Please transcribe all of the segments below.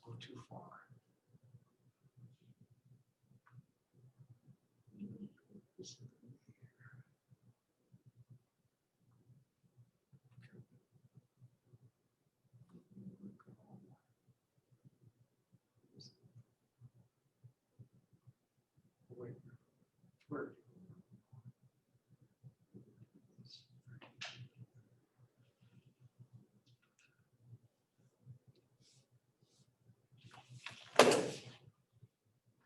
Go too far. Wait, where? Okay,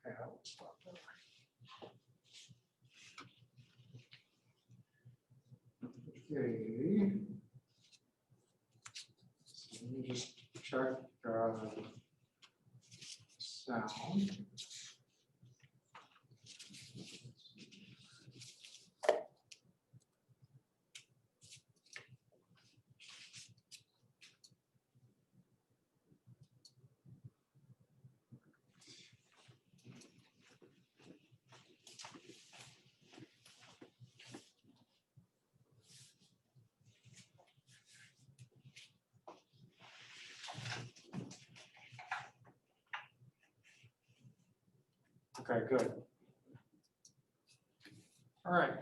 I will stop there. Okay. So let me just check sound. Okay, good. All right.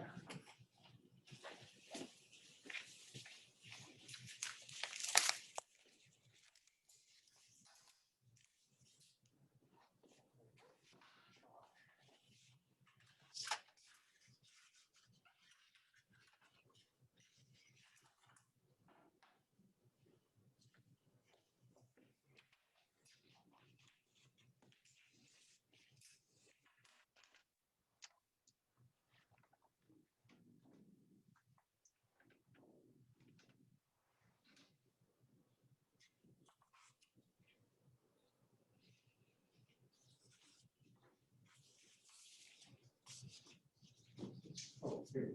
Okay.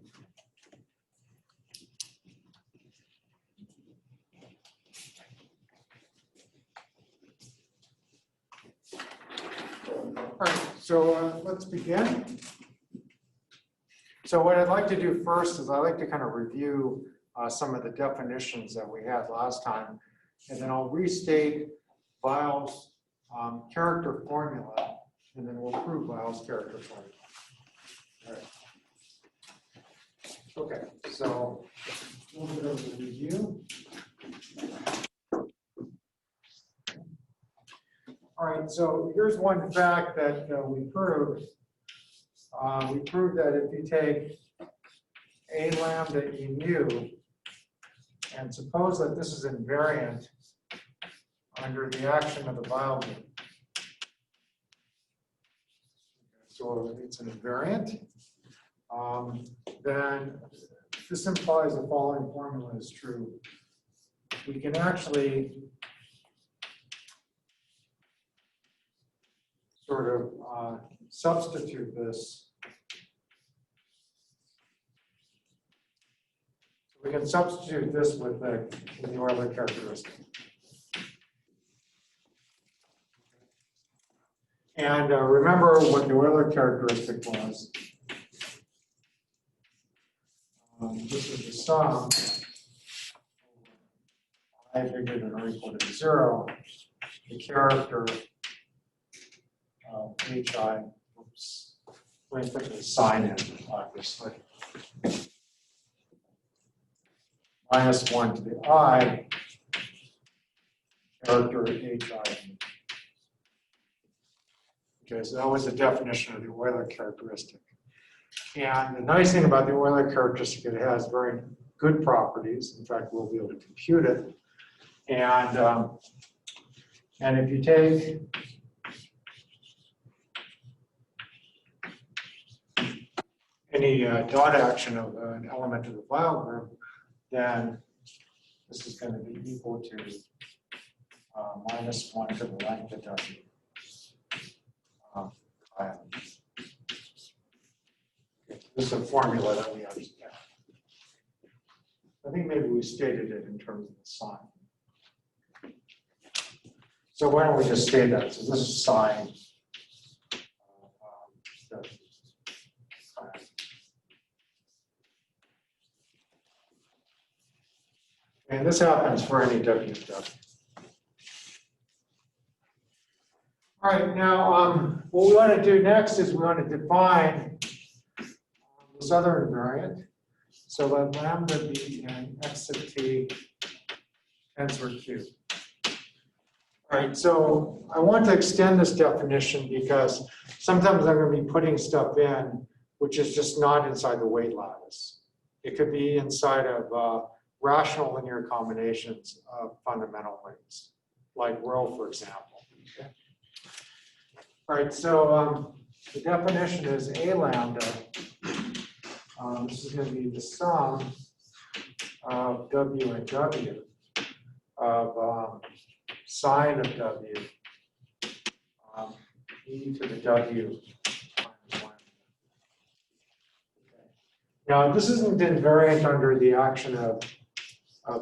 All right, so let's begin. So what I'd like to do first is I'd like to kind of review some of the definitions that we had last time, and then I'll restate Weyl's character formula, and then we'll prove Weyl's character formula. All right. Okay, so a little bit of a review. All right, so here's one fact that we proved. We proved that if you take A lambda E mu and suppose that this is invariant under the action of the Weyl group. So it's an invariant. Then this implies the following formula is true. We can actually sort of substitute this. We can substitute this with the Weyl characteristic. And remember what the Weyl characteristic was. This is the sum I bigger than or equal to 0, the character of hi, oops, let me put the sign in, obviously. Minus 1 to the I, character hi. Okay, so that was the definition of the Weyl characteristic. And the nice thing about the Weyl characteristic, it has very good properties. In fact, we'll be able to compute it. And if you take any dot action of an element of the Weyl group, then this is going to be equal to minus 1 to the length of W. This is a formula that we understand. I think maybe we stated it in terms of the sign. So why don't we just state that? So this is sign. And this happens for any W stuff. All right, now what we want to do next is we want to define this other invariant. So let lambda be an x sub t tensor Q. All right, so I want to extend this definition because sometimes I'm going to be putting stuff in which is just not inside the weight lattice. It could be inside of rational linear combinations of fundamental rings, like Weyl, for example. Okay. All right, so the definition is A lambda. This is going to be the sum of W and W of sine of W e to the W minus 1. Okay. Now, this isn't invariant under the action of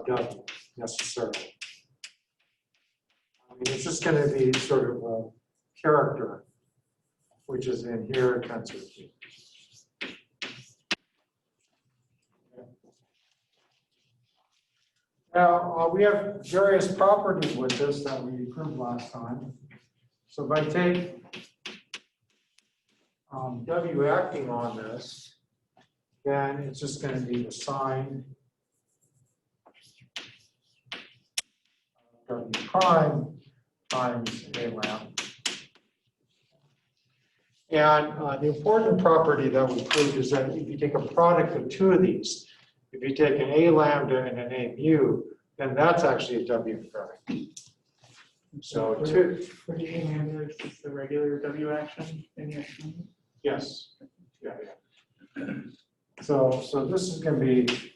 W necessarily. I mean, it's just going to be sort of a character, which is in here tensor Q. Now, we have various properties with this that we proved last time. So if I take W acting on this, then it's just going to be the sine of W prime times A lambda. And the important property that we proved is that if you take a product of two of these, if you take an A lambda and an A mu, then that's actually a W invariant. So for the A lambda, is the regular W action in the action? yes. Yeah. So this is going to be,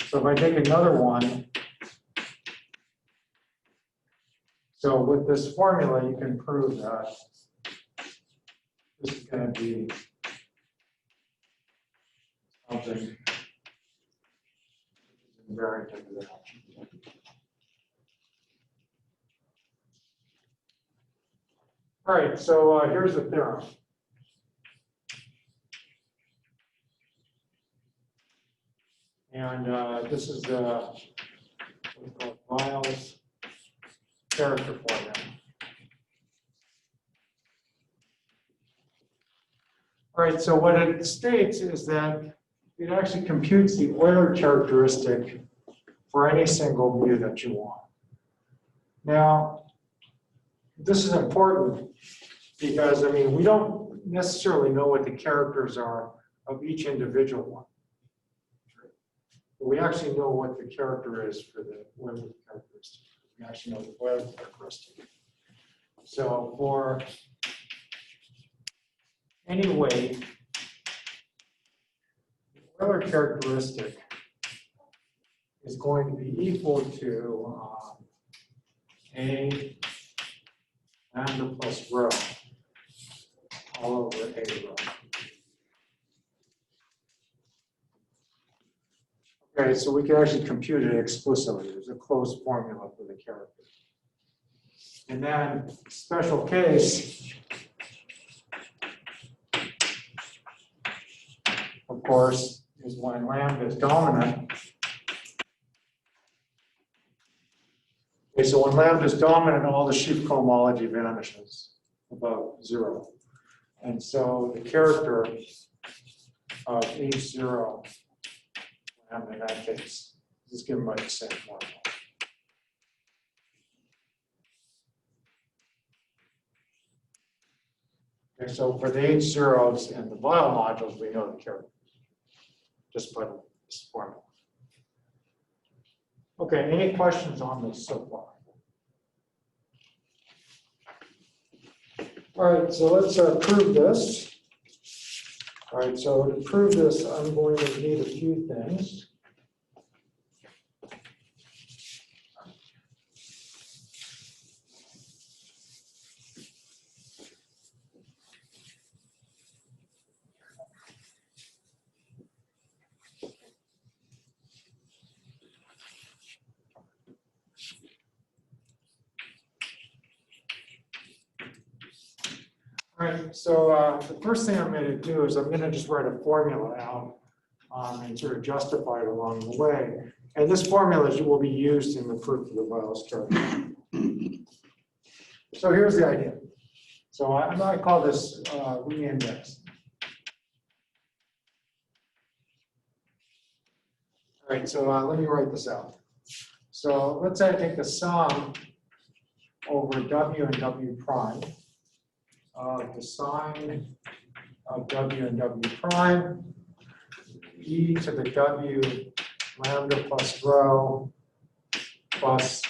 so if I take another one, so with this formula, you can prove that this is going to be something invariant of the action. All right, so here's the theorem. And this is what's called Weyl's character formula. All right, so what it states is that it actually computes the Euler characteristic for any single mu that you want. Now, this is important because, I mean, we don't necessarily know what the characters are of each individual one. But we actually know what the character is for the Euler characteristic. We actually know the Euler characteristic. So for any weight, the Euler characteristic is going to be equal to A lambda plus rho all over A rho. Okay, so we can actually compute it explicitly. There's a closed formula for the character. And then special case, of course, is when lambda is dominant. Okay, so when lambda is dominant, all the sheaf cohomology vanishes above 0. And so the character of H0 lambda in that case is given by the same formula. Okay, so for the H0s and the Weyl modules, we know the character. Just put this formula. Okay, any questions on this so far? All right, so let's prove this. All right, so to prove this, I'm going to need a few things. Right, so the first thing I'm going to do is I'm going to just write a formula out and sort of justify it along the way. And this formula will be used in the proof of the Weyl's curve. So here's the idea. So I might call this re-index. All right, so let me write this out. So let's say I take the sum over W and W prime of the sine of W and W prime e to the W lambda plus rho plus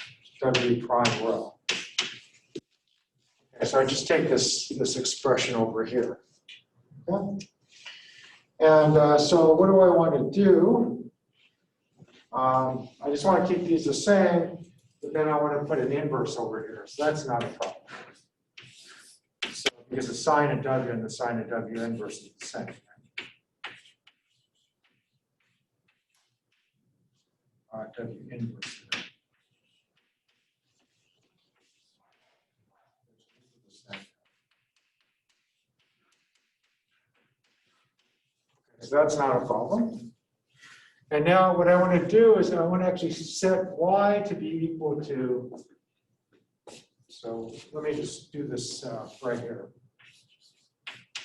W prime rho. Okay, so I just take this expression over here. Okay? And so what do I want to do? I just want to keep these the same, but then I want to put an inverse over here. So that's not a problem. So because the sine of W and the sine of W inverse is the same. W inverse. So that's not a problem. And now what I want to do is I want to actually set y to be equal to, so let me just do this right here.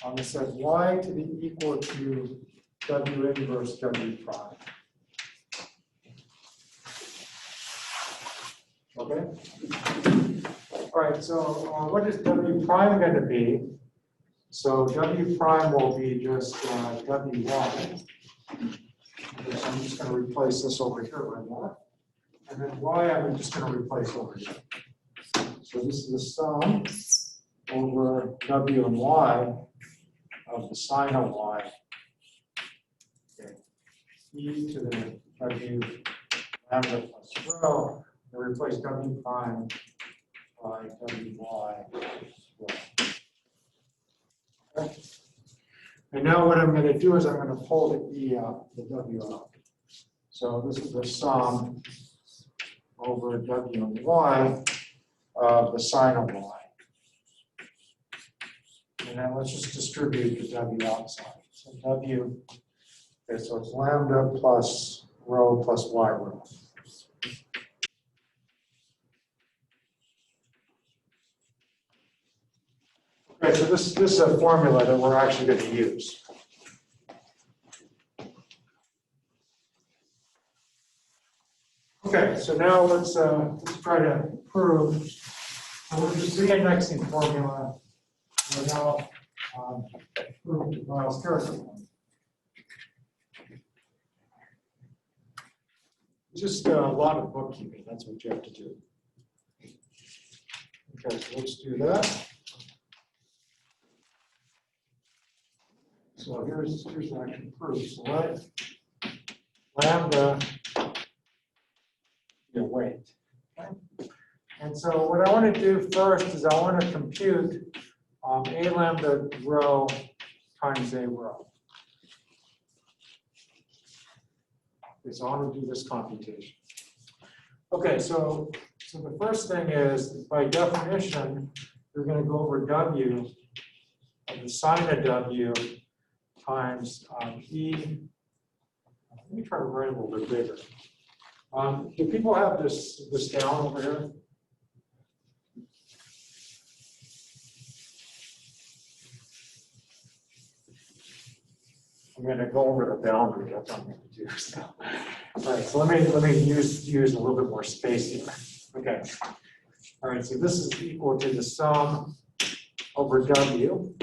I'm going to set y to be equal to W inverse W prime. Okay? All right, so what is W prime going to be? So W prime will be just Wy. Okay, so I'm just going to replace this over here by y. And then y I'm just going to replace over here. So this is the sum over W and y of the sine of y. Okay. E to the W lambda plus rho. And replace W prime by Wy. Okay. And now what I'm going to do is I'm going to pull the E out, the W out. So this is the sum over W and Y of the sine of Y. And then let's just distribute the W outside. So W, okay, so it's lambda plus rho plus Y rho. Okay, so this is a formula that we're actually going to use. Okay, so now let's try to prove. So we're just re-indexing formula. We're now prove the Weyl's character. Just a lot of bookkeeping. That's what you have to do. Okay, so let's do that. So here's the actual proof. So let lambda be a weight. Okay? And so what I want to do first is I want to compute a lambda rho times a rho. Okay, so I want to do this computation. Okay, so the first thing is, by definition, you're going to go over W of the sine of W times E. Let me try to write a little bit bigger. Do people have this down over here? I'm going to go over the boundary. That's what I'm going to do. So, all right. So let me use a little bit more space here. Okay. All right. So this is equal to the sum over W.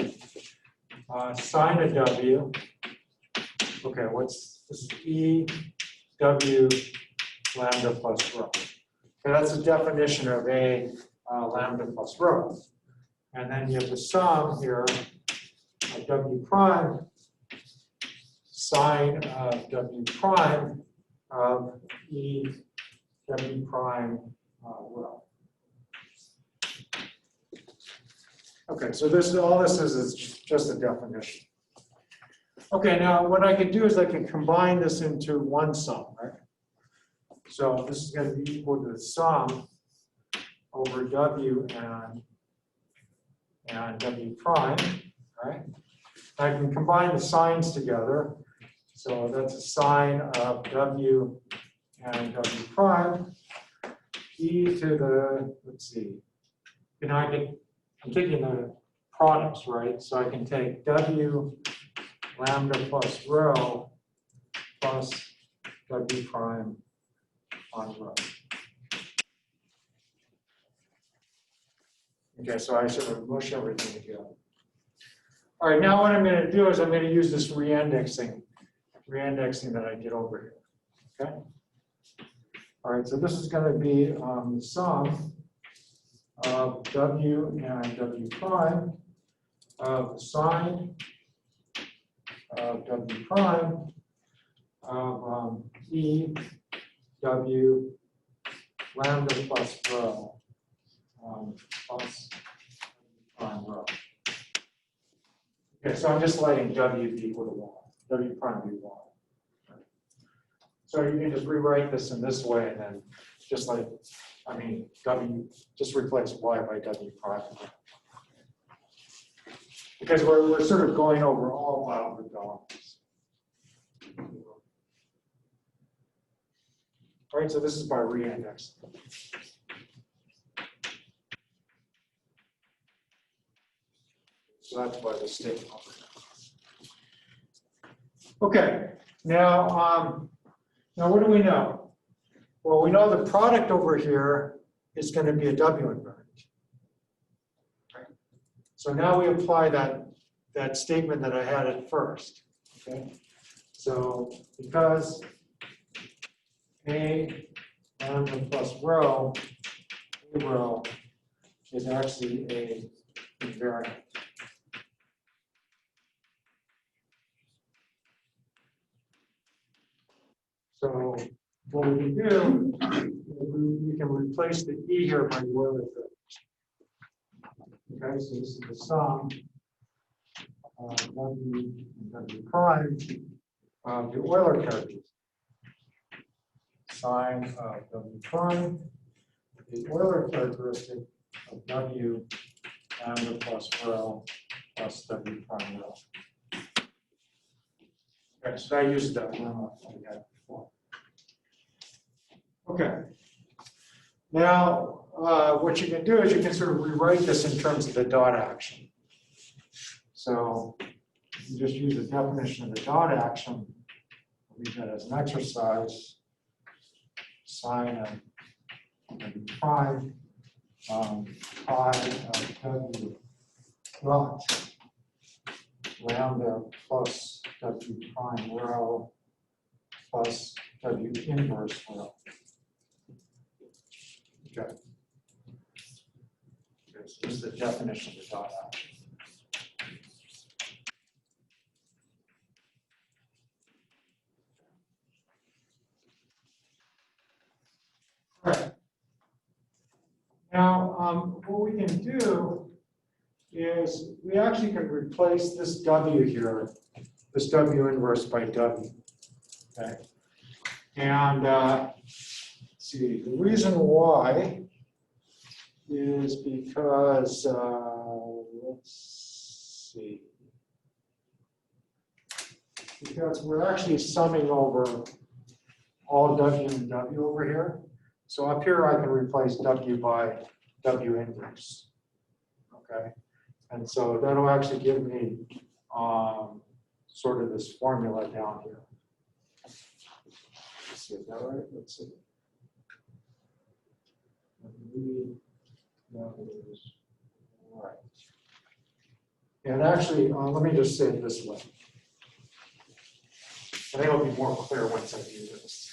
Sine of W. Okay. This is E W lambda plus rho. Okay, that's the definition of a lambda plus rho. And then you have the sum here of W prime sine of W prime of E W prime rho. Okay, so all this is just a definition. Okay, now what I can do is I can combine this into one sum, right? So this is going to be equal to the sum over W and and W prime, right? I can combine the signs together. So that's a sine of W and W prime, e to the, let's see, and I'm taking the products, right? So I can take W lambda plus rho plus W prime on rho. Okay, so I sort of mush everything together. All right, now what I'm going to do is I'm going to use this reindexing that I did over here. Okay. All right, so this is going to be the sum of W and W prime of the sine of W prime of E W lambda plus rho plus prime rho. Okay, so I'm just letting W be equal to 1, W prime be 1. So you can just rewrite this in this way and then just like, I mean, W, just replace Y by W prime. Because we're sort of going over all outward boundaries. All right, so this is by reindex. So that's why the statement. Okay, now what do we know? Well, we know the product over here is going to be a W invariant. Right? So now we apply that statement that I had at first. Okay, so because A lambda plus rho, A rho is actually a invariant. So what we can do is we can replace the E here by Weyl effect. Okay, so this is the sum of W and W prime of the Euler characteristic. Sine of W prime, the Euler characteristic of W lambda plus rho plus W prime rho. Okay, so I used that lemma we had before. Okay. Now, what you can do is you can sort of rewrite this in terms of the dot action. So you just use the definition of the dot action. I'll leave that as an exercise. Sine of W prime pi of W dot lambda plus W prime rho plus W inverse rho. Okay. So this is the definition of the dot action. All right. Now, what we can do is we actually can replace this W here, this W inverse by W. Okay. And let's see, the reason why is because, let's see, because we're actually summing over all W and W over here. So up here, I can replace W by W inverse. Okay. And so that'll actually give me sort of this formula down here. Let's see, is that right? Let's see. That is right. And actually, let me just say it this way. I think it'll be more clear once I do this.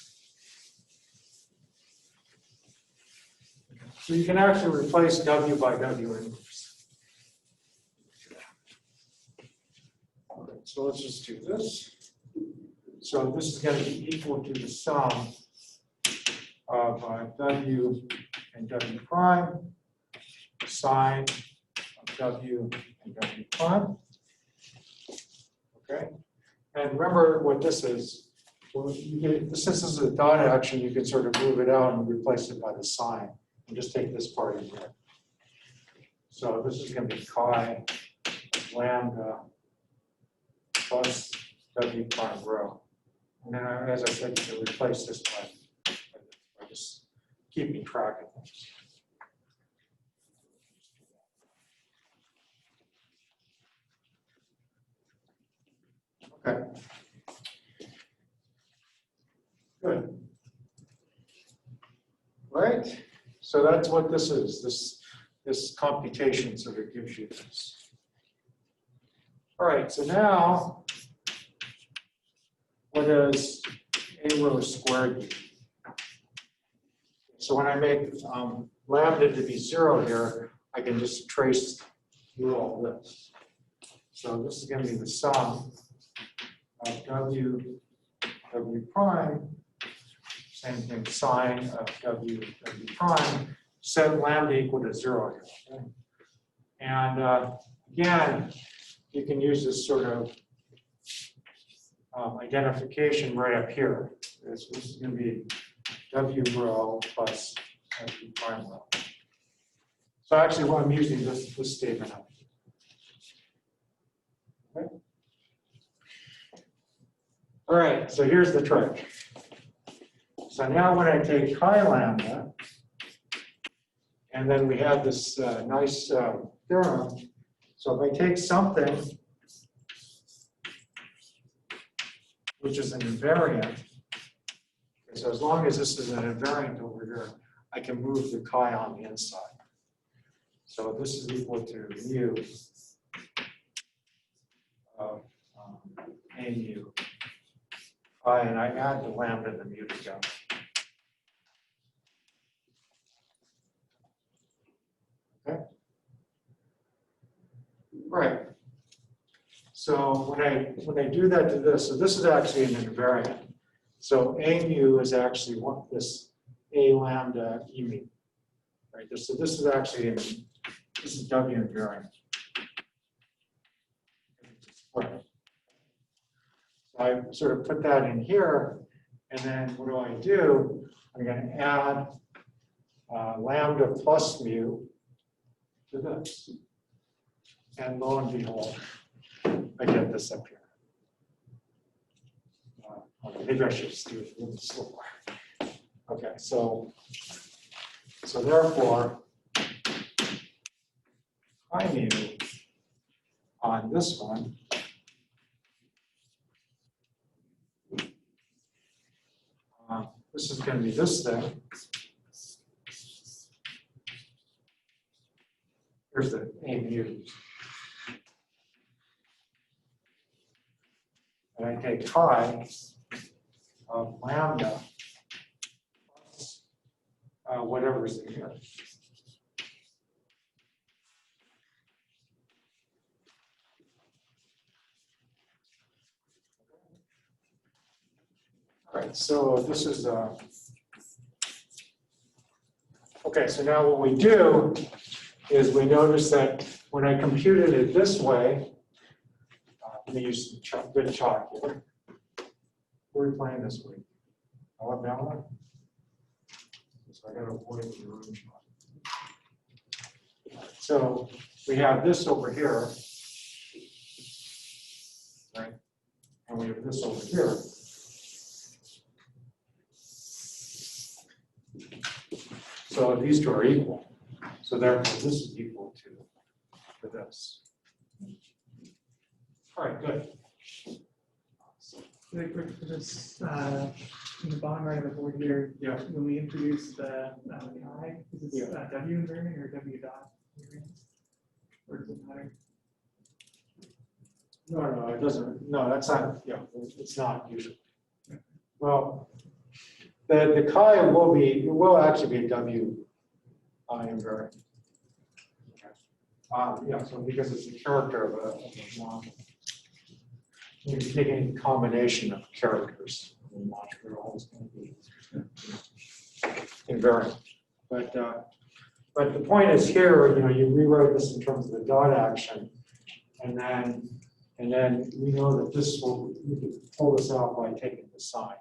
So you can actually replace W by W inverse. All right, so let's just do this. So this is going to be equal to the sum of W and W prime, sine of W and W prime. Okay, and remember what this is. Well, since this is a dot action, you can sort of move it out and replace it by the sine, and just take this part in here. So this is going to be chi lambda plus W prime rho. And then, as I said, you can replace this by just keeping track of things. Okay. Good. Right. So that's what this is. This computation sort of gives you this. All right. So now, what does A rho squared do? So when I make lambda to be 0 here, I can just trace through all this. So this is going to be the sum of W prime, same thing, sine of W prime, set lambda equal to 0 here. Okay? And again, you can use this sort of identification right up here. This is going to be W rho plus W prime rho. So actually, what I'm using this statement up here. Okay. All right, so here's the trick. So now when I take chi lambda, and then we have this nice theorem. So if I take something which is an invariant, so as long as this is an invariant over here, I can move the chi on the inside. So this is equal to mu of a mu. And I add the lambda and the mu together. Okay. Right. So when I do that to this, so this is actually an invariant. So a mu is actually what this a lambda e mu. Right. So this is actually this is W invariant. Right. So I sort of put that in here, and then what do? I'm going to add lambda plus mu to this. And lo and behold, I get this up here. Maybe I should just do it a little slower. Okay, so therefore, I mu on this one this is going to be this thing. Here's the A mu. And I take chi of lambda plus whatever's in here. All right, so this is okay, so now what we do is we notice that when I computed it this way, let me use some good chalk here. What are we playing this week? Alabama? So I got to avoid the room chalk. So we have this over here, right? And we have this over here. So these two are equal. So therefore, this is equal to this. All right, good. Really quick for this, in the bottom right of the board here, Yeah. when we introduce the I, is this W invariant or W dot invariant? Or does it matter? No, it doesn't. No, that's not. Yeah, it's not usually. Well, the chi will actually be a W invariant. Yeah, so because it's a character of a model. You're taking a combination of characters. They're always going to be invariant. But the point is here, you rewrite this in terms of the dot action, and then we know that we can pull this out by taking the sign.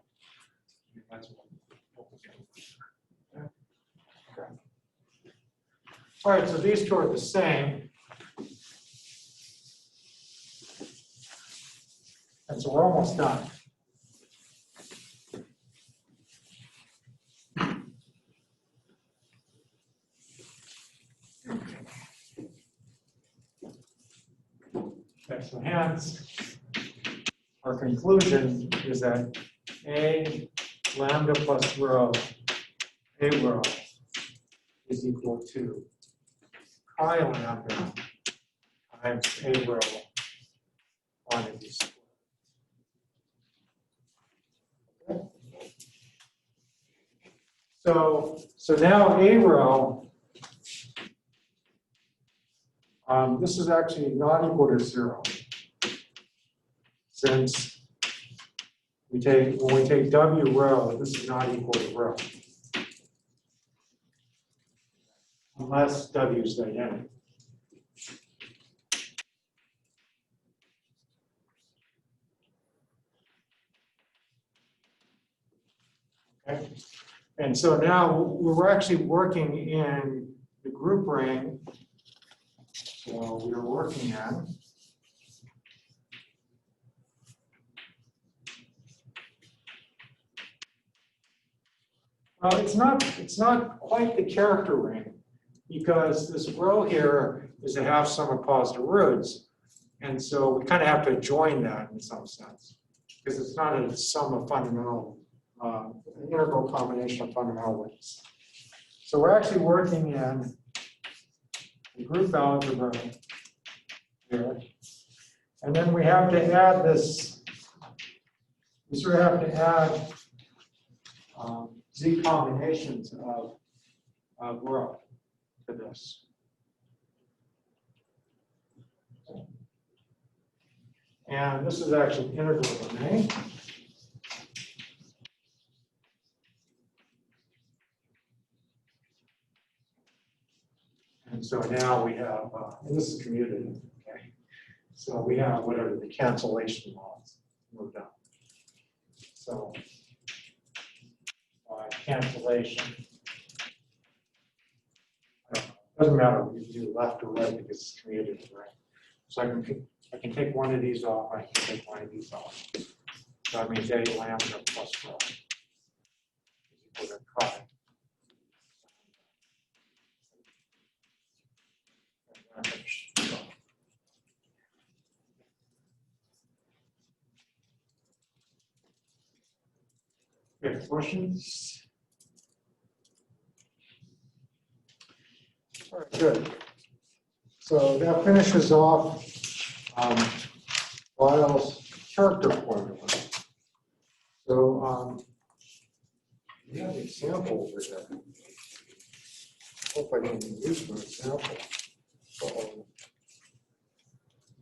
That's what we're doing. Okay. All right, so these two are the same. And so we're almost done. Okay, so hence, our conclusion is that A lambda plus rho, A rho, is equal to chi lambda times A rho quantity squared. Okay. So now A rho, this is actually not equal to 0. Since when we take W rho, this is not equal to rho. Unless W is dynamic. Okay. And so now we're actually working in the group ring. So we're working in it's not quite the character ring, because this row here is a half sum of positive roots. And so we kind of have to join that in some sense, because it's not a sum of fundamental, an integral combination of fundamental rings. So we're actually working in the group algebra here. And then we have to add this, we sort of have to add Z combinations of rho to this. And this is actually integral domain. And so now we have, and this is commutative, okay? So we have whatever the cancellation laws moved on. So by cancellation, doesn't matter if you do left or right because it's commutative, right? So I can take one of these off, I can take one of these off. So that means A lambda plus rho is equal to chi. Okay, questions? All right, good. So that finishes off Weyl's character formula. So we have an example over there. Hope I didn't use an example. So,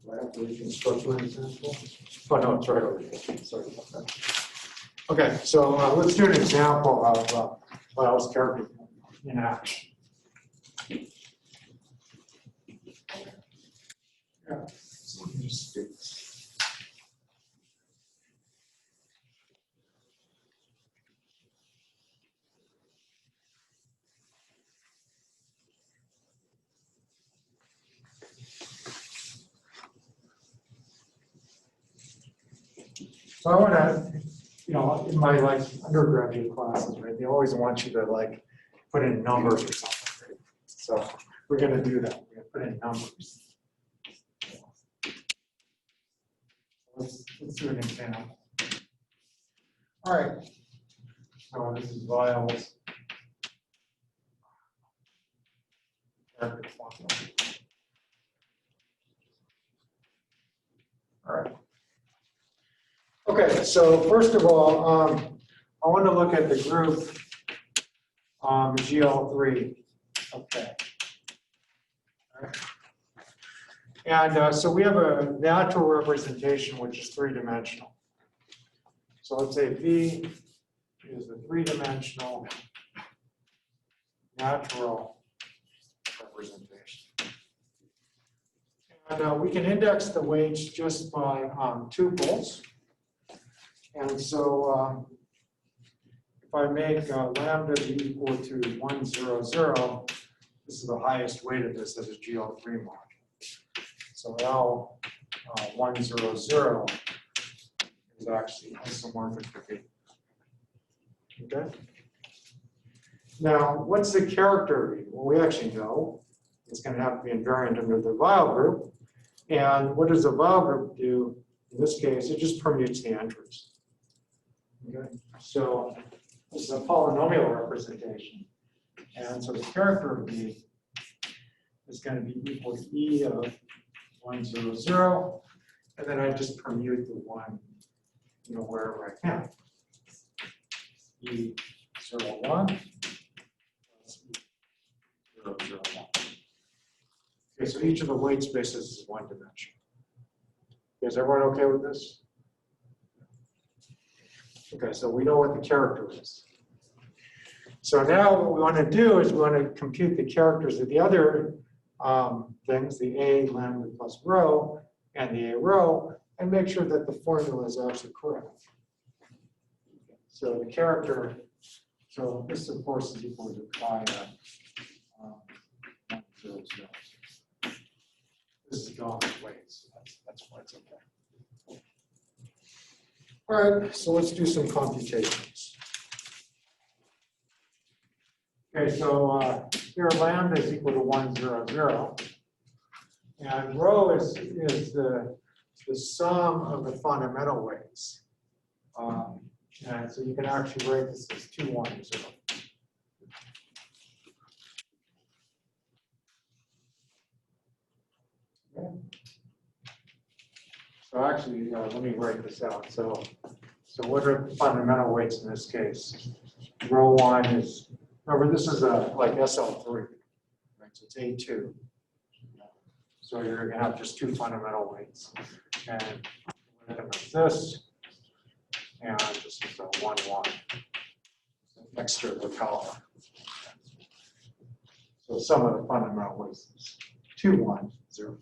do I have to reconstruct my example? Oh, no, it's right over here. Sorry about that. Okay, so let's do an example of Weyl's character in action. Yeah. So let me just do this. So I want to, in my undergraduate classes, right? They always want you to put in numbers or something, right? So we're going to do that. We're going to put in numbers. Let's do an example. All right. So this is Weyl's character formula. All right. Okay, so first of all, I want to look at the group GL3. Okay. All right. And so we have a natural representation which is three-dimensional. So let's say V is a three-dimensional natural representation. And we can index the weights just by tuples. And so if I make lambda be equal to 1, 0, 0, This is the highest weight of this as a GL3 module. So L100 is actually isomorphic to B. Okay? Now, what's the character of E? Well, we actually know it's going to have to be invariant under the Weyl group. And what does the Weyl group do? In this case, it just permutes the entries. Okay? So this is a polynomial representation. And so the character of B is going to be equal to E of 100. And then I just permute the 1, wherever I can. E01 plus E001. Okay, so each of the weight spaces is one dimension. Is everyone okay with this? Okay, so we know what the character is. So now what we want to do is we want to compute the characters of the other things, the A lambda plus rho and the A rho, and make sure that the formula is actually correct. So the character, so this of course is equal to pi 100. This is gone away, so that's why it's okay. All right, so let's do some computations. Okay, so here lambda is equal to 100, and rho is the sum of the fundamental weights. And so you can actually write this as 210. Okay. So actually, let me write this out. So what are the fundamental weights in this case? Rho 1 is, remember this is like SL3, right? So it's A2. So you're going to have just 2 fundamental weights. And it's this, and this is a 1, 1 next to the column. So some of the fundamental weights is 2, 1, 0.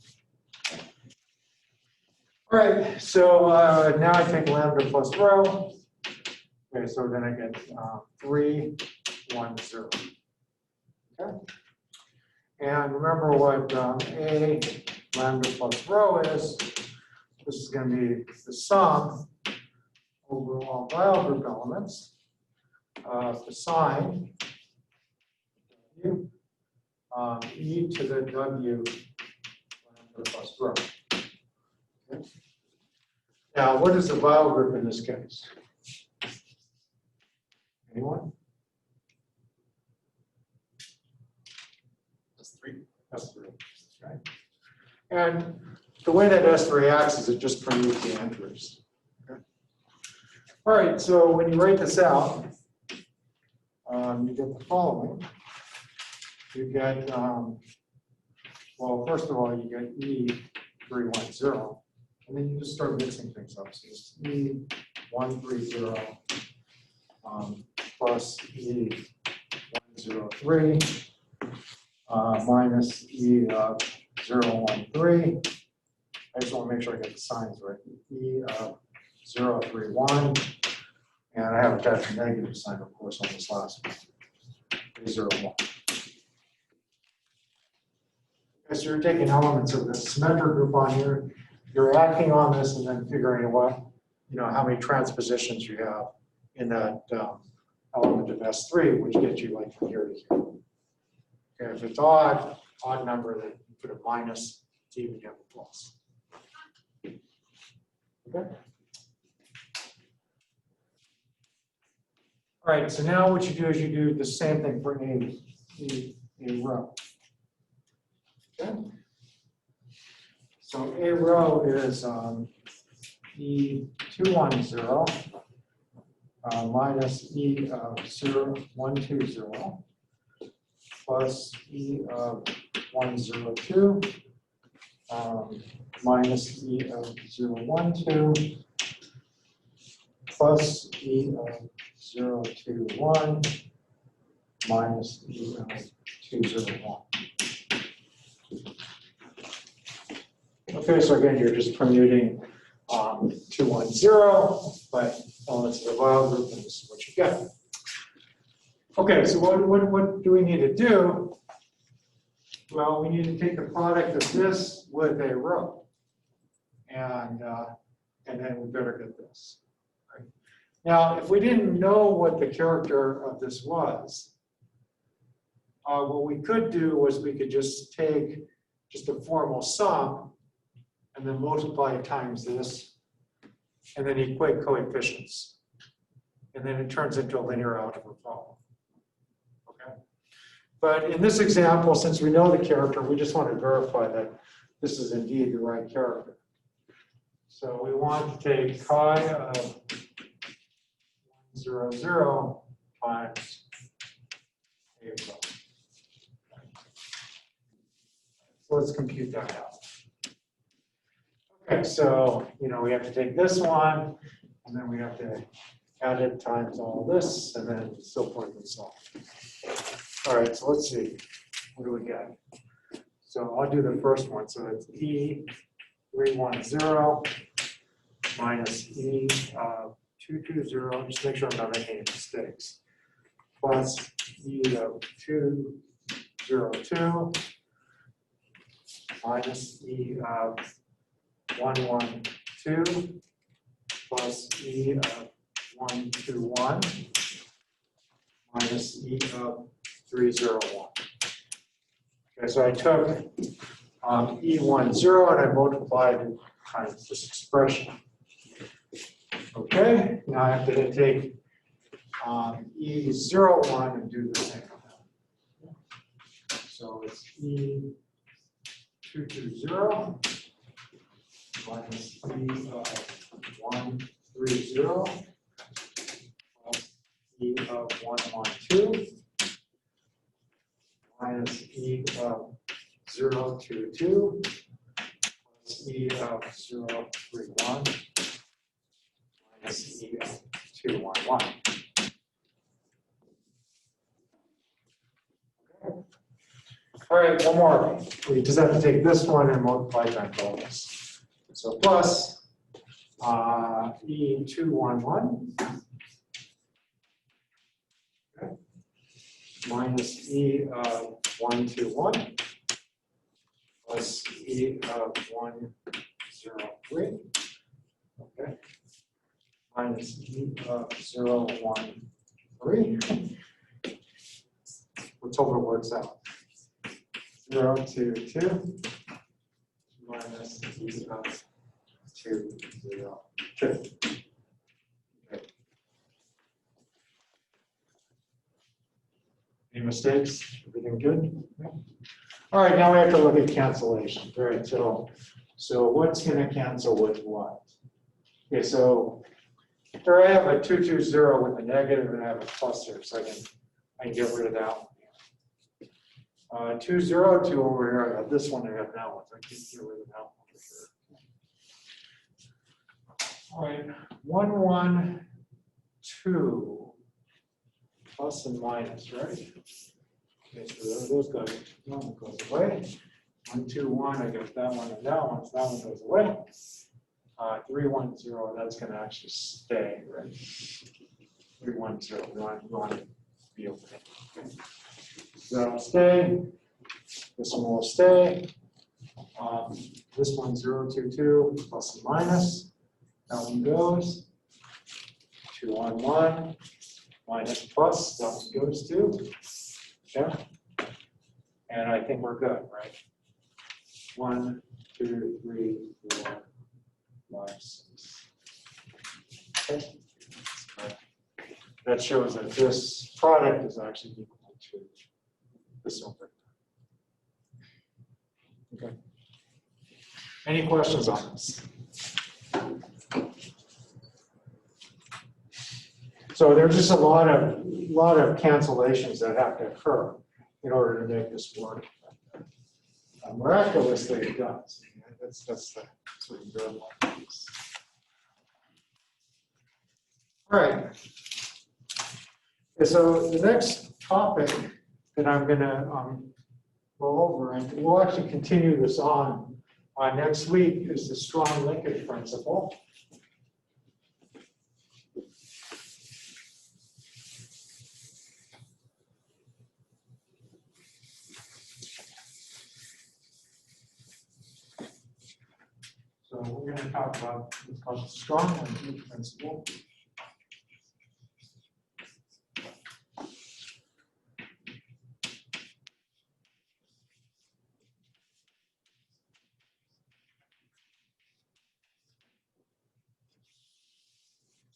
All right, so now I take lambda plus rho. Okay, so then I get 3, 1, 0. Okay. And remember what A lambda plus rho is. This is going to be the sum over all Weyl group elements of the sine W e to the W lambda plus rho. Okay. Now, what is the Weyl group in this case? Anyone? S3. S3, right? And the way that S3 acts is it just permutes the entries. Okay. All right, so when you write this out, you get the following. You get, well, first of all, you get E310, and then you just start mixing things up. So it's E130 plus E103 minus E013. I just want to make sure I get the signs right. E031, and I have attached a negative sign, of course, on this last one. E01. Okay, so you're taking elements of the symmetric group on here. You're acting on this and then figuring out what, how many transpositions you have in that element of S3, which gets you like from here to here. Okay, if it's odd number, then you put a minus to even get a plus. Okay. All right, so now what you do is you do the same thing for a row. Okay. So a row is E210 minus E of 120 plus E of 102 minus E of 012 plus E of 021 minus E of 201. Okay, so again, you're just permuting 210, but elements of the Weyl group, and this is what you get. Okay, so what do we need to do Well, we need to take the product of this with a row. And then we better get this. Right? Now, if we didn't know what the character of this was, what we could do was we could just take just a formal sum and then multiply it times this, and then equate coefficients. And then it turns into a linear algebra problem. Okay? But in this example, since we know the character, we just want to verify that this is indeed the right character. So we want to take chi of 1, 0, 0 times a row. So let's compute that out. Okay, so we have to take this one, and then we have to add it times all this, and then so forth and so on. All right, so let's see. What do we get? So I'll do the first one. So it's E310 minus E220, just make sure I'm not making any mistakes, plus E202 minus E112 plus E121 minus E301. Okay, so I took E10 and I multiplied it times this expression. Okay, now I have to take E01 and do the same. So it's E220 minus E130 plus E112 minus E022 plus E031 minus E211. All right, one more. We just have to take this one and multiply times all this. So plus E211 okay, minus E121 plus E103 okay, minus E013. Let's hope it works out. 0, 2, 2 minus E0, 2, 0, 2. Okay. Any mistakes? Everything good? Okay. All right, now we have to look at cancellation. All right, so what's going to cancel with what? Okay, so here I have a 220 with a negative and I have a plus here, so I can get rid of that one. 202 over here, I got this one, I got that one, so I can get rid of that one over here. All right, 112 plus and minus, right? Okay, so those guys, one goes away. 121, I got that one and that one, so that one goes away. 310, that's going to actually stay, right? 310, we want to be okay. So that'll stay. This one will stay. This one 022 plus and minus. That one goes. 211 minus plus. That one goes too. Okay. And I think we're good, right? 1, 2, 3, 4, 5, 6. Okay. That shows that this product is actually equal to this over. Okay. Any questions on this? So there's just a lot of cancellations that have to occur in order to make this work. Miraculously, it does. That's the sort of good one. All right. Okay, so the next topic that I'm going to go over, and we'll actually continue this on next week, is the strong linkage principle. to talk about what's called the strong linkage principle.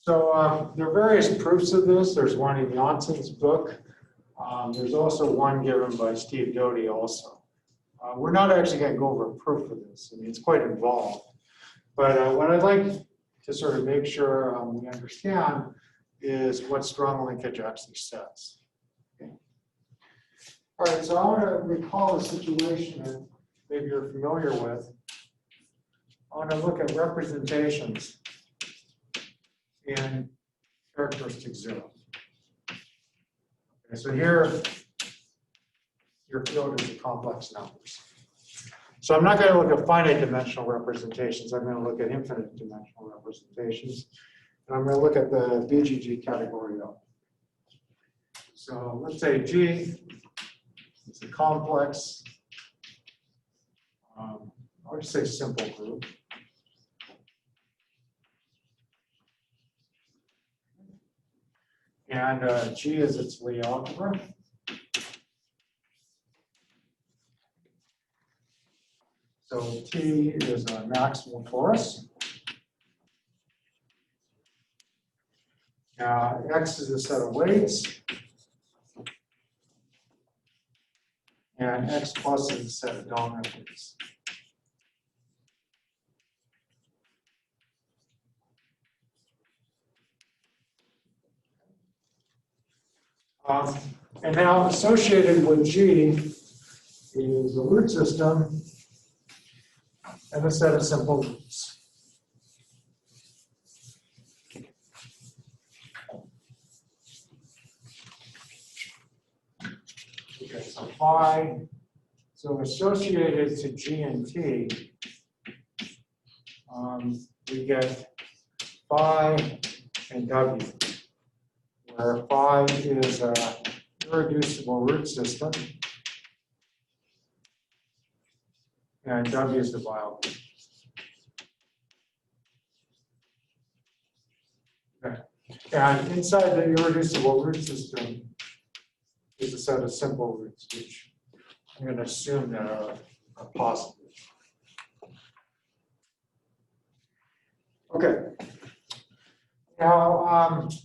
So there are various proofs of this. There's one in Janssen's book. There's also one given by Steve Doty also. We're not actually going to go over a proof of this. I mean, it's quite involved. But what I'd like to sort of make sure we understand is what strong linkage actually says. Okay. All right, so I want to recall a situation that maybe you're familiar with. I want to look at representations in characteristic zero. Okay, so here, your field is the complex numbers. So I'm not going to look at finite dimensional representations. I'm going to look at infinite dimensional representations. And I'm going to look at the BGG category O. So let's say G is a complex, I'll just say simple group. And G is its Lie algebra. So T is a maximal torus. X is a set of weights. And X plus is a set of dominant weights. And now associated with G is a root system and a set of simple roots. Okay, so phi, so associated to G and T, we get phi and W, where phi is a irreducible root system, and W is the Weyl group. Okay. And inside the irreducible root system is a set of simple roots, which I'm going to assume that are positive. Okay. Now, if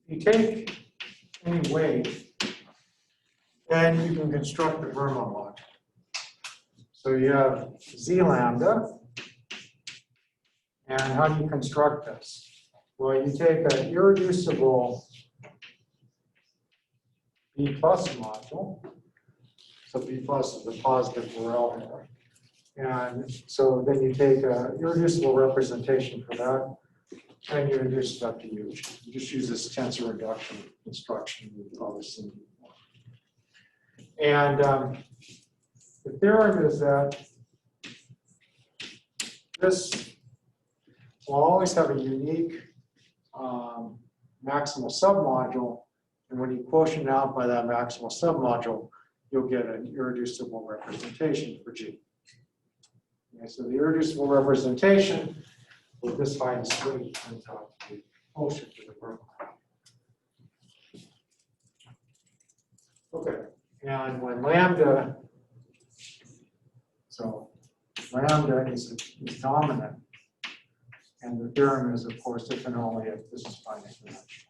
you take any weight, then you can construct the Bernoulli module. So you have Z lambda. And how do you construct this? Well, you take an irreducible B plus module. So B plus is a positive Weyl here. And so then you take an irreducible representation for that, and you reduce it up to huge. You just use this tensor reduction construction you've probably seen before. And the theorem is that this will always have a unique maximal submodule, and when you quotient out by that maximal submodule, you'll get an irreducible representation for G. Okay, so the irreducible representation with this high discrete turns out to be quotient to the Bernoulli. Okay, and when lambda, so lambda is dominant, and the theorem is, of course, if and only if this is finite dimensional.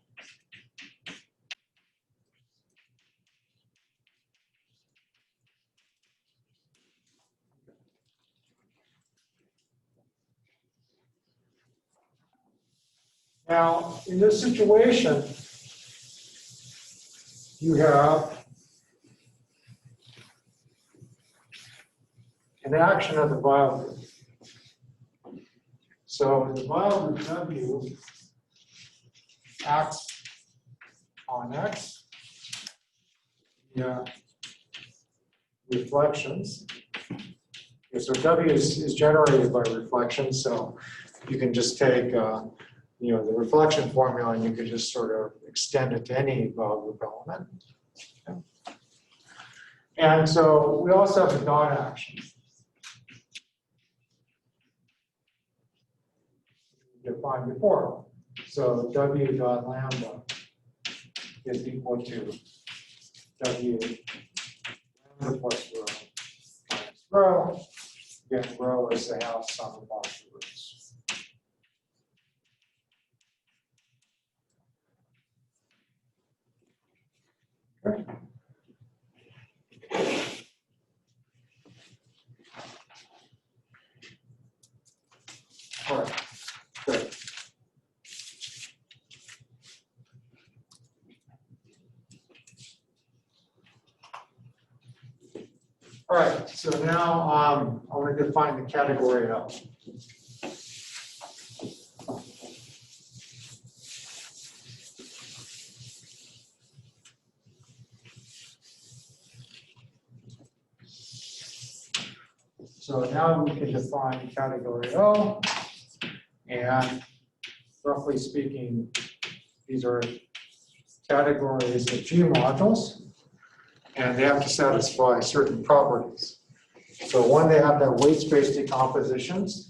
Now, in this situation, you have an action of the Weyl group. So the Weyl group W acts on X via reflections. Okay, so W is generated by reflections, so you can just take the reflection formula, and you could just sort of extend it to any Weyl group element. Okay. And so we also have the dot action. defined before. So W dot lambda is equal to W lambda plus rho minus rho. Again, rho is the half sum of all the roots. Okay. All right, good. All right, so now I want to define the category L. So now we can define category O, and roughly speaking, these are categories of G modules, and they have to satisfy certain properties. So one, they have to have weight space decompositions.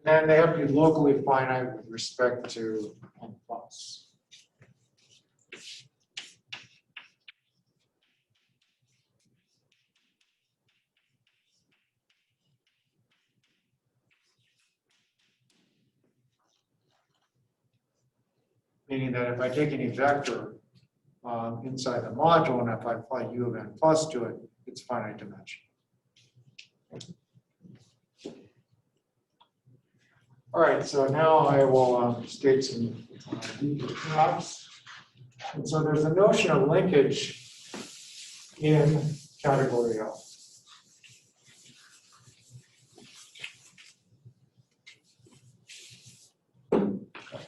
And they have to be locally finite with respect to n plus. Meaning that if I take any vector inside the module and if I apply u of n plus to it, it's finite dimension. All right, so now I will state some deeper terms. And so there's a notion of linkage in category L.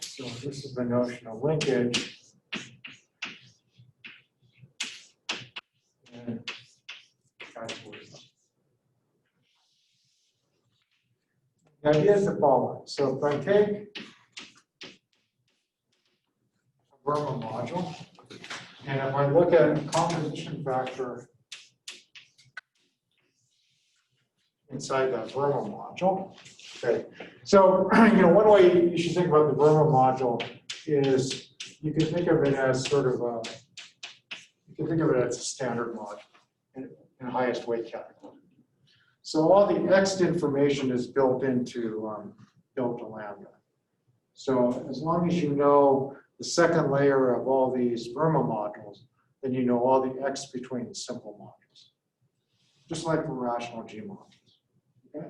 So this is the notion of linkage in category L. The idea is the following. So if I take a Verma module, and if I look at a composition factor inside that Verma module, okay. So one way you should think about the Verma module is you can think of it as sort of a, you can think of it as a standard module in highest weight category. So all the X information is built into delta lambda. So as long as you know the second layer of all these Verma modules, then you know all the X between the simple modules, just like for rational G modules. Okay?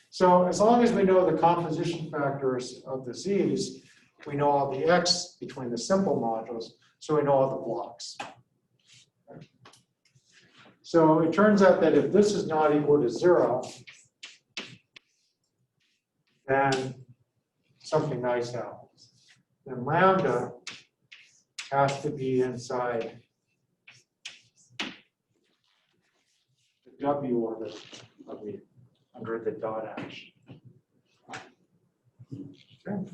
So as long as we know the composition factors of the Z's, we know all the X between the simple modules, so we know all the blocks. So it turns out that if this is not equal to 0, then something nice happens. Then lambda has to be inside the W orbit of the under the dot action. Okay.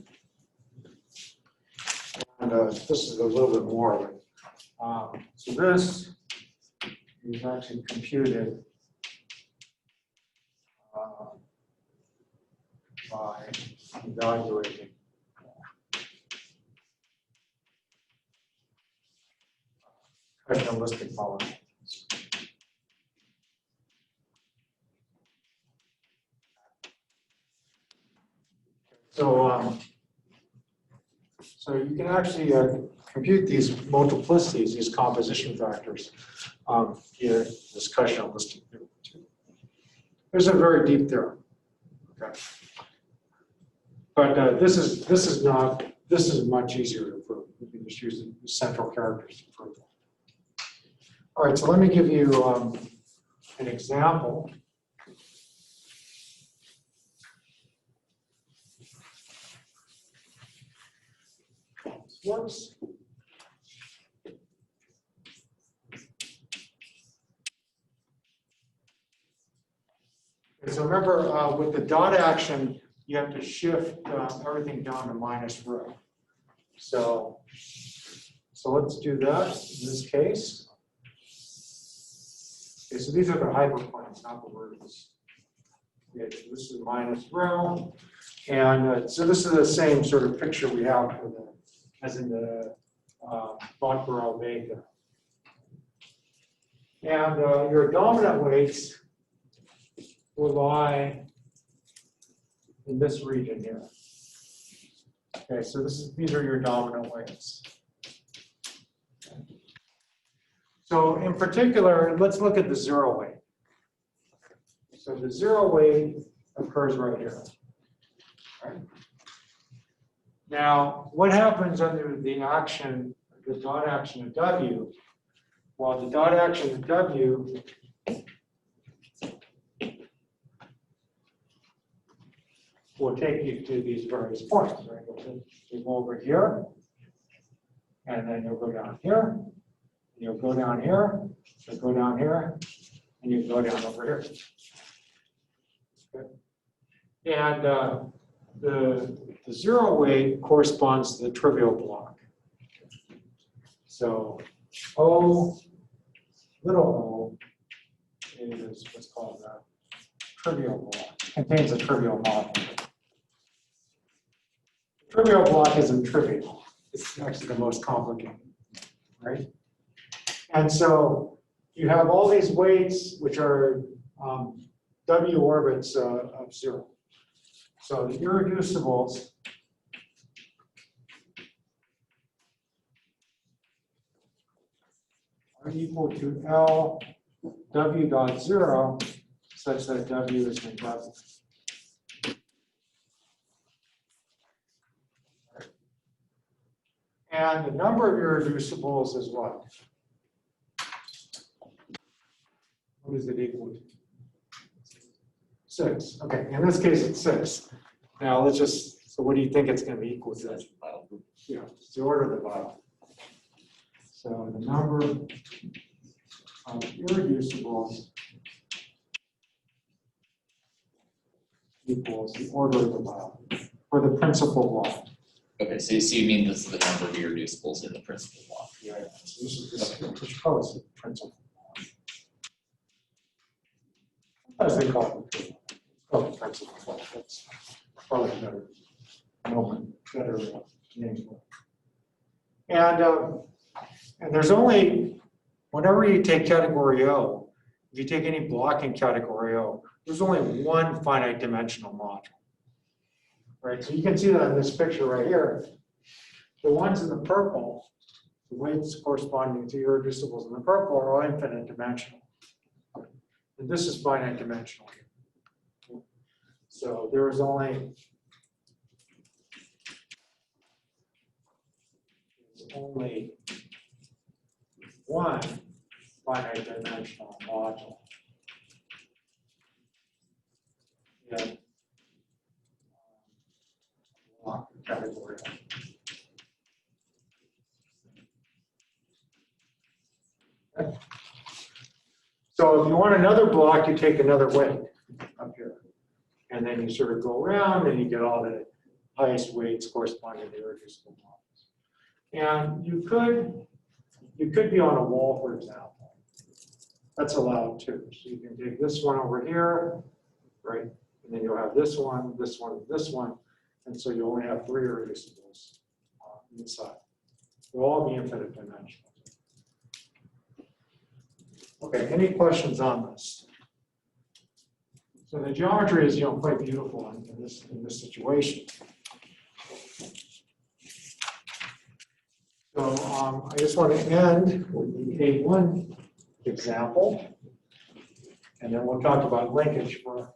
And this is a little bit more of it. So this is actually computed by evaluating rationalistic polynomials. So you can actually compute these multiplicities, these composition factors, via this rationalistic theorem too. There's a very deep theorem. Okay. But this is much easier to prove. You can just use the central characters to prove that. All right, so let me give you an example. This works. Okay, so remember, with the dot action, you have to shift everything down to minus rho. So let's do that in this case. Okay, so these are the hyperplanes, not the vertices. Okay, so this is minus rho. And so this is the same sort of picture we have for the, as in the Botborough Vega. And your dominant weights will lie in this region here. Okay, so these are your dominant weights. So in particular, let's look at the zero weight. So the zero weight occurs right here. Right? Now, what happens under the action, the dot action of W? Well, the dot action of W will take you to these various points, right? You'll go over here, and then you'll go down here, you'll go down here, you'll go down here, and you go down over here. Okay. And the zero weight corresponds to the trivial block. So O, little o, is what's called a trivial block, contains a trivial module. Trivial block isn't trivial. It's actually the most complicated, right? And so you have all these weights which are W orbits of zero. So the irreducibles are equal to L W dot zero such that W is redundant. And the number of irreducibles is what? What is it equal to? 6. Okay, in this case it's 6. Now let's just, so what do you think it's going to be equal to? Yeah, it's the order of the vial. So the number of irreducibles equals the order of the vial for the principal block. Okay, so you mean this is the number of irreducibles in the principal block? Yeah, so this is which calls it principal block. As they call it, the principal block. That's probably a better moment, better name. And there's only, whenever you take category O, if you take any block in category O, there's only one finite dimensional module. Right, so you can see that in this picture right here. The ones in the purple, the weights corresponding to irreducibles in the purple are all infinite dimensional. And this is finite dimensional here. So there is only one finite dimensional module. Yeah. Category. Okay. So if you want another block, you take another weight up here. And then you sort of go around and you get all the highest weights corresponding to irreducible blocks. And you could be on a wall, for example. That's allowed too. So you can take this one over here, right? And then you'll have this one, this one, this one. And so you only have 3 irreducibles inside. They'll all be infinite dimensional. Okay, any questions on this? So the geometry is, quite beautiful in this situation. So I just want to end with the A1 example, and then we'll talk about linkage for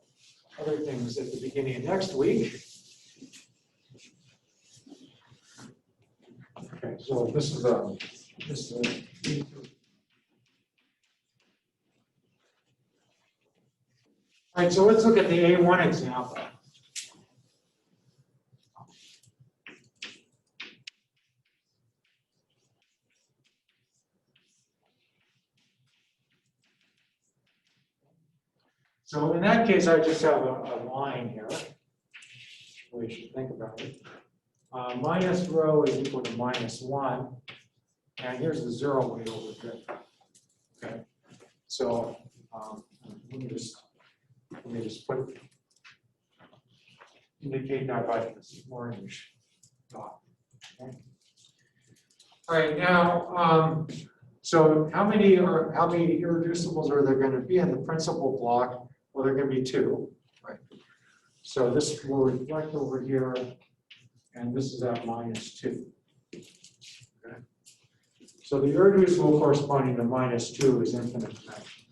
other things at the beginning of next week. Okay, so this is a all right, so let's look at the A1 example. So in that case, I just have a line here. We should think about it. Minus rho is equal to -1. And here's the zero weight over here. Okay. So Let me just indicate that by this orange dot. Okay. All right, now, so how many irreducibles are there going to be in the principal block? Well, there are going to be 2, right? So this will reflect over here, and this is at -2. Okay. So the irreducible corresponding to -2 is infinite dimension.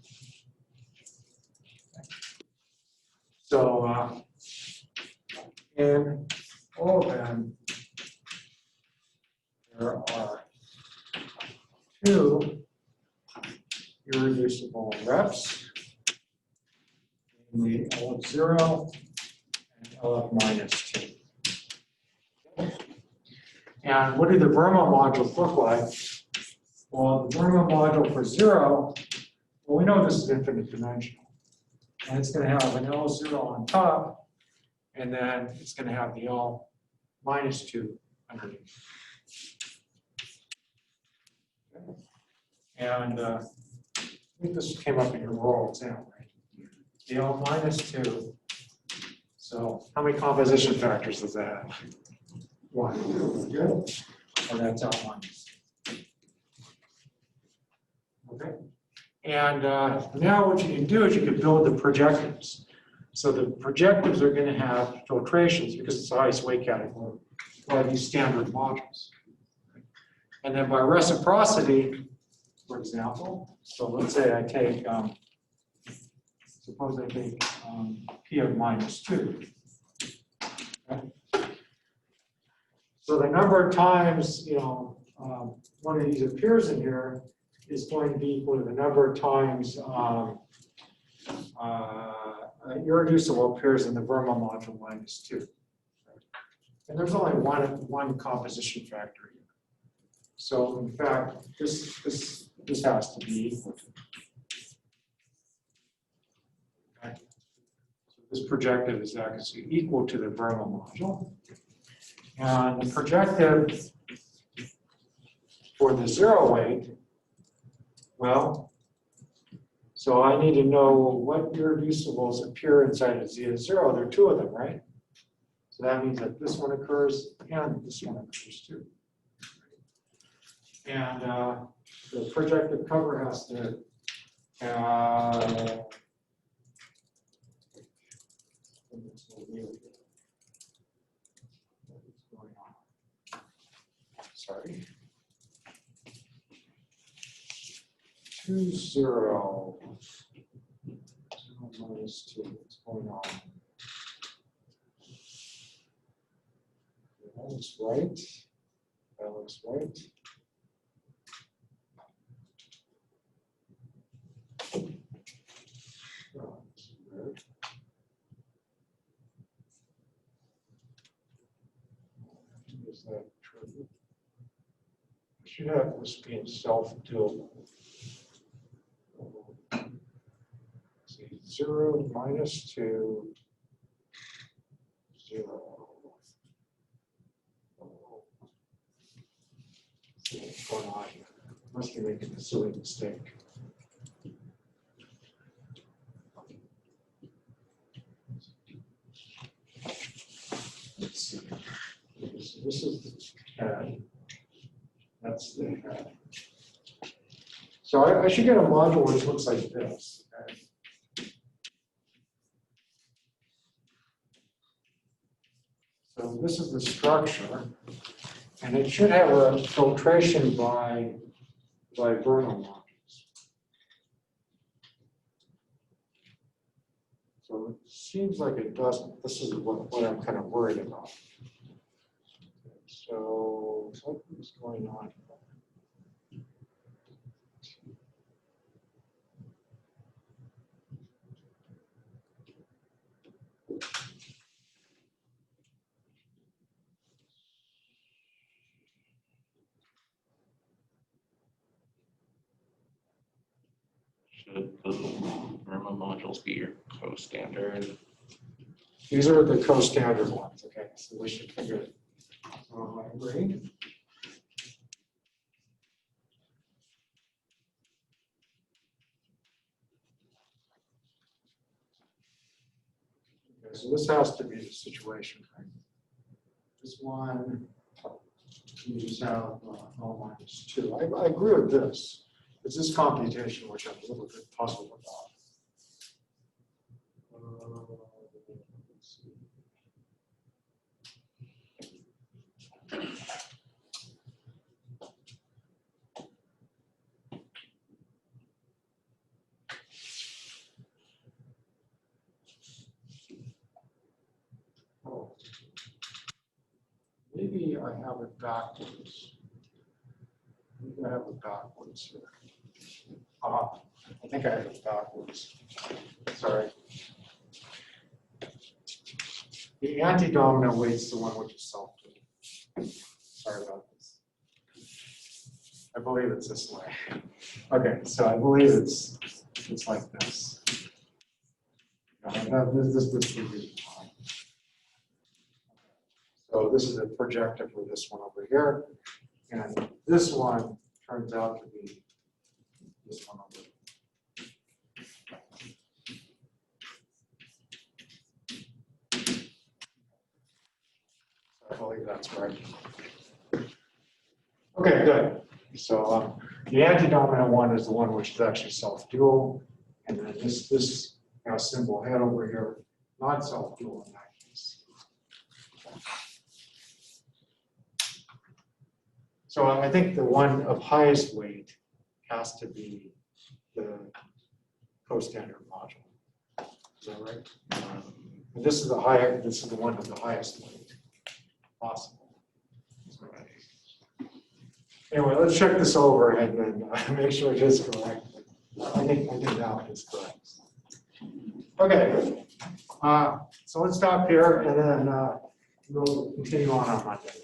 So in all of them, there are 2 irreducible reps in the L of 0 and L of -2. And what do the Verma modules look like? Well, the Verma module for 0, well, we know this is infinite dimensional. And it's going to have an L0 on top, and then it's going to have the L -2 underneath. Okay. And I think this came up in your oral exam, right? The L -2. So how many composition factors does that have? 1. Good. And that's L minus. Okay. And now what you can do is you can build the projectives. So the projectives are going to have filtrations because it's the highest weight category by these standard modules. And then by reciprocity, for example, so let's say I take, suppose I take P of -2. Okay. So the number of times, one of these appears in here is going to be equal to the number of times irreducible appears in the Verma module -2. And there's only one composition factor here. So in fact, this has to be equal to. Okay. So this projective is actually equal to the Verma module. And the projective for the 0 weight, well, so I need to know what irreducibles appear inside of Z of 0. There are 2 of them, right? So that means that this one occurs and this one occurs too. And the projective cover has to sorry. 2, 0. 0 -2. What's going on? That looks right. That looks right. Oh, this is weird. Is that true? I should have this being self-doable. 0 -2, 0. What's going on here? Must be making a silly mistake. Let's see. This is the head. That's the head. So I should get a module which looks like this. Okay? So this is the structure, and it should have a filtration by Verma modules. So it seems like it doesn't. This is what I'm kind of worried about. So something's going on here. Should the Verma modules be your co-standard? These are the co-standard ones, okay? So we should figure it out. I agree. So this has to be the situation, right? This one, you just have -2. I agree with this. It's this computation which I'm a little bit puzzled about. Let's see. Oh. Maybe I have it backwards. Maybe I have it backwards here. I think I have it backwards. Sorry. The anti-dominant weight's the one which is self-doing. Sorry about this. I believe it's this way. Okay, so I believe it's like this. This would be fine. So this is a projector for this one over here. And this one turns out to be this one over here. I believe that's right. Okay, good. So the anti-dominant one is the one which is actually self-dual. And then this symbol head over here, not self-dual in that case. So I think the one of highest weight has to be the co-standard module. Is that right? And this is the one of the highest weight possible. Anyway, let's check this over and then make sure it is correct. I think that one is correct. Okay, so let's stop here and then we'll continue on Monday.